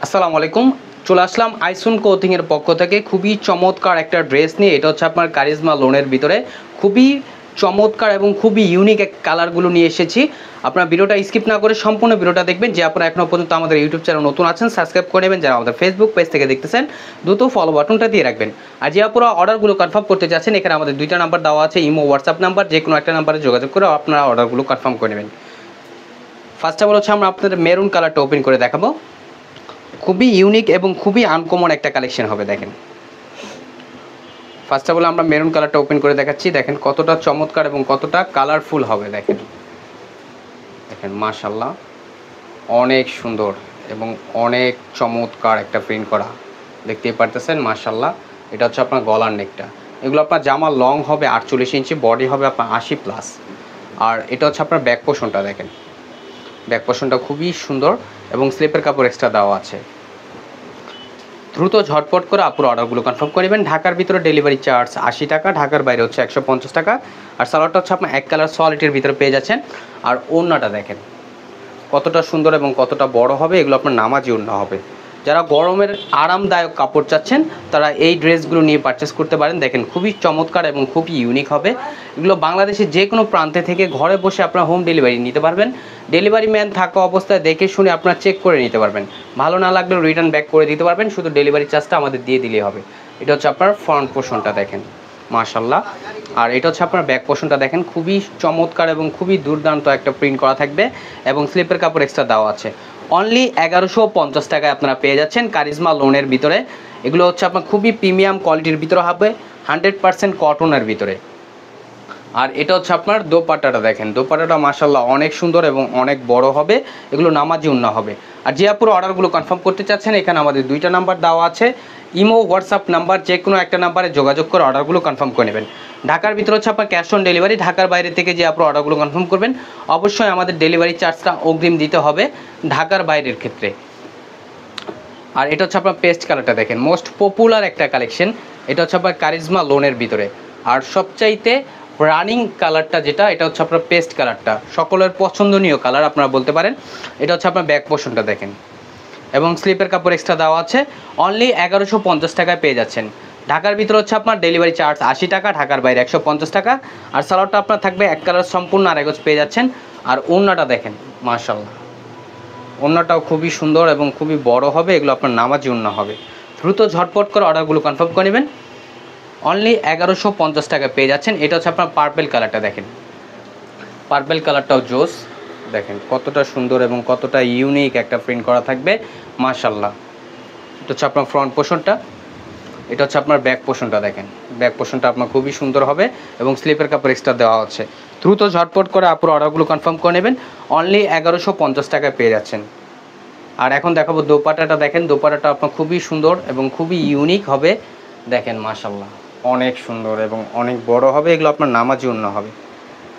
আসসালামু আলাইকুম। চলে আসলাম আইসুন ক্লোথিং এর পক্ষ থেকে খুবই চমৎকার একটা ড্রেস নিয়ে। এটা হচ্ছে আপনার কারিজমা লোনের ভিতরে খুবই চমৎকার এবং খুবই ইউনিক এক কালারগুলো নিয়ে এসেছি। আপনার ভিডিওটা স্কিপ না করে সম্পূর্ণ ভিডিওটা দেখবেন। যে আপনারা এখনও পর্যন্ত আমাদের ইউটিউব চ্যানেল নতুন আছেন সাবস্ক্রাইব করে নেবেন। যারা আমাদের ফেসবুক পেজ থেকে দেখতেছেন দ্রুত ফলো বাটনটা দিয়ে রাখবেন। আর যে আপনারা অর্ডারগুলো কনফার্ম করতে চাচ্ছেন এখানে আমাদের দুইটা নাম্বার দেওয়া আছে, ইমো হোয়াটসঅ্যাপ নাম্বার। যে কোনো একটা নাম্বারে যোগাযোগ করে আপনারা অর্ডারগুলো কনফার্ম করে নেবেন। ফার্স্ট অফ অল হচ্ছে আমরা আপনাদের মেরুন কালারটা ওপেন করে দেখাবো। খুবই ইউনিক এবং খুবই আনকমন একটা কালেকশন হবে। দেখেন ফার্স্ট অফ অল আমরা মেরুন কালারটা ওপেন করে দেখাচ্ছি। দেখেন কতটা চমৎকার এবং কতটা কালারফুল হবে। দেখেন দেখেন মাশাল্লাহ অনেক সুন্দর এবং অনেক চমৎকার একটা প্রিন্ট করা দেখতেই পারতেছেন মাশাল্লাহ। এটা হচ্ছে আপনার গলার নেকটা। এগুলো আপনার জামা লং হবে 48 ইঞ্চি, বডি হবে আপনার 80+। আর এটা হচ্ছে আপনার ব্যাক পোর্শনটা। দেখেন ব্যাক পোর্শনটা খুবই সুন্দর এবং স্লিপের কাপড় এক্সট্রা দেওয়া আছে। দ্রুত ঝটপট করে আপুর অর্ডারগুলো কনফার্ম করে নেবেন। ঢাকার ভিতরে ডেলিভারি চার্জ 80 টাকা, ঢাকার বাইরে হচ্ছে 150 টাকা। আর সালোয়ারটা হচ্ছে আপনার এক কালার সলিডের ভিতরে পেয়ে যাচ্ছেন। আর ওড়নাটা দেখেন কতটা সুন্দর এবং কতটা বড় হবে। এগুলো আপনার নামাজি ওড়না হবে। যারা গরমের আরামদায়ক কাপড় চাচ্ছেন তারা এই ড্রেসগুলো নিয়ে পারচেস করতে পারেন। দেখেন খুবই চমৎকার এবং খুবই ইউনিক হবে। এগুলো বাংলাদেশের যে কোনো প্রান্তে থেকে ঘরে বসে আপনারা হোম ডেলিভারি নিতে পারবেন। ডেলিভারি ম্যান থাকা অবস্থায় দেখে শুনে আপনারা চেক করে নিতে পারবেন। ভালো না লাগলেও রিটার্ন ব্যাক করে দিতে পারবেন। শুধু ডেলিভারি চার্জটা আমাদের দিয়ে দিলেই হবে। এটা হচ্ছে আপনার ফ্রন্ট পোর্শনটা দেখেন মাশাল্লাহ। আর এটা হচ্ছে আপনার ব্যাক পোর্শনটা দেখেন খুবই চমৎকার এবং খুবই দুর্দান্ত একটা প্রিন্ট করা থাকবে এবং স্লিপের কাপড় এক্সট্রা দেওয়া আছে। অনলি 1150 টাকায় আপনারা পেয়ে যাচ্ছেন কারিজমা লোনের ভিতরে। এগুলো হচ্ছে আপনার খুবই প্রিমিয়াম কোয়ালিটির ভিতরে হবে, 100% কটনের ভিতরে। আর এটা হচ্ছে আপনার দোপাট্টাটা দেখেন, দোপাট্টাটা মাশাল্লাহ অনেক সুন্দর এবং অনেক বড় হবে। এগুলো নামাজি ওড়না হবে। আর যে আপুর অর্ডারগুলো কনফার্ম করতে চাচ্ছেন এখানে আমাদের দুইটা নাম্বার দেওয়া আছে, ইমো হোয়াটসঅ্যাপ নাম্বার। যে কোনো একটা নাম্বারে যোগাযোগ করে অর্ডারগুলো কনফার্ম করে নেবেন। ঢাকার ভিতরে হচ্ছে আপনার ক্যাশ অন ডেলিভারি। ঢাকার বাইরে থেকে যে আপনার অর্ডারগুলো কনফার্ম করবেন অবশ্যই আমাদের ডেলিভারি চার্জটা অগ্রিম দিতে হবে ঢাকার বাইরের ক্ষেত্রে। আর এটা হচ্ছে আপনার পেস্ট কালারটা দেখেন, মোস্ট পপুলার একটা কালেকশন। এটা হচ্ছে আপনার কারিজমা লোনের ভিতরে। আর সবচাইতে রানিং কালারটা যেটা, এটা হচ্ছে আপনার পেস্ট কালারটা, সকলের পছন্দনীয় কালার আপনারা বলতে পারেন। এটা হচ্ছে আপনার ব্যাক পোর্শনটা দেখেন এবং স্লিপের কাপড় এক্সট্রা দেওয়া আছে। অনলি 1150 টাকায় পেয়ে যাচ্ছেন। ঢাকার ভিতরে হচ্ছে আপনার ডেলিভারি চার্জ 80 টাকা, ঢাকার বাইরে 150 টাকা। আর সালোয়ারটা আপনার থাকবে এক কালার সম্পূর্ণ আরেকজ পেয়ে যাচ্ছেন। আর ওড়নাটা দেখেন মাশাল্লাহ, ওড়নাটাও খুবই সুন্দর এবং খুবই বড় হবে। এগুলো আপনার নামাজি ওড়না হবে। দ্রুত ঝটপট করে অর্ডারগুলো কনফার্ম করে নেবেন। অনলি 1150 টাকায় পেয়ে যাচ্ছেন। এটা হচ্ছে আপনার পার্পেল কালারটা দেখেন, পার্পেল কালারটাও জোস। দেখেন কতটা সুন্দর এবং কতটা ইউনিক একটা প্রিন্ট করা থাকবে মাশাল্লাহ। এটা হচ্ছে আপনার ফ্রন্ট পোর্শনটা। এটা হচ্ছে আপনার ব্যাক পোর্শনটা দেখেন, ব্যাক পোর্শনটা আপনার খুবই সুন্দর হবে এবং স্লিপের কাপড় এক্সট্রা দেওয়া হচ্ছে। দ্রুত ঝটপট করে আপুর অর্ডারগুলো কনফার্ম করে নেবেন। অনলি 1150 টাকায় পেয়ে যাচ্ছেন। আর এখন দেখাবো দোপাট্টাটা দেখেন, দোপাট্টাটা আপনার খুবই সুন্দর এবং খুবই ইউনিক হবে। দেখেন মাশাল্লাহ অনেক সুন্দর এবং অনেক বড় হবে। এগুলো আপনার নামাজি ওড়না হবে।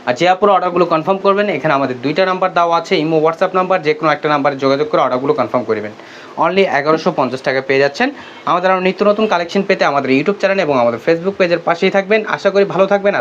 আর যে আপুর অর্ডারগুলো কনফার্ম করবেন এখানে আমাদের দুইটা নাম্বার দেওয়া আছে, ইমো হোয়াটসঅ্যাপ নাম্বার। যে কোনো একটা নাম্বারে যোগাযোগ করে অর্ডারগুলো কনফার্ম করবেন। অনলি 1150 টাকায় পেয়ে যাচ্ছেন। আমাদের আরও নিত্য নতুন কালেকশন পেতে আমাদের ইউটিউব চ্যানেল এবং আমাদের ফেসবুক পেজের পাশেই থাকবেন। আশা করি ভালো থাকবেন।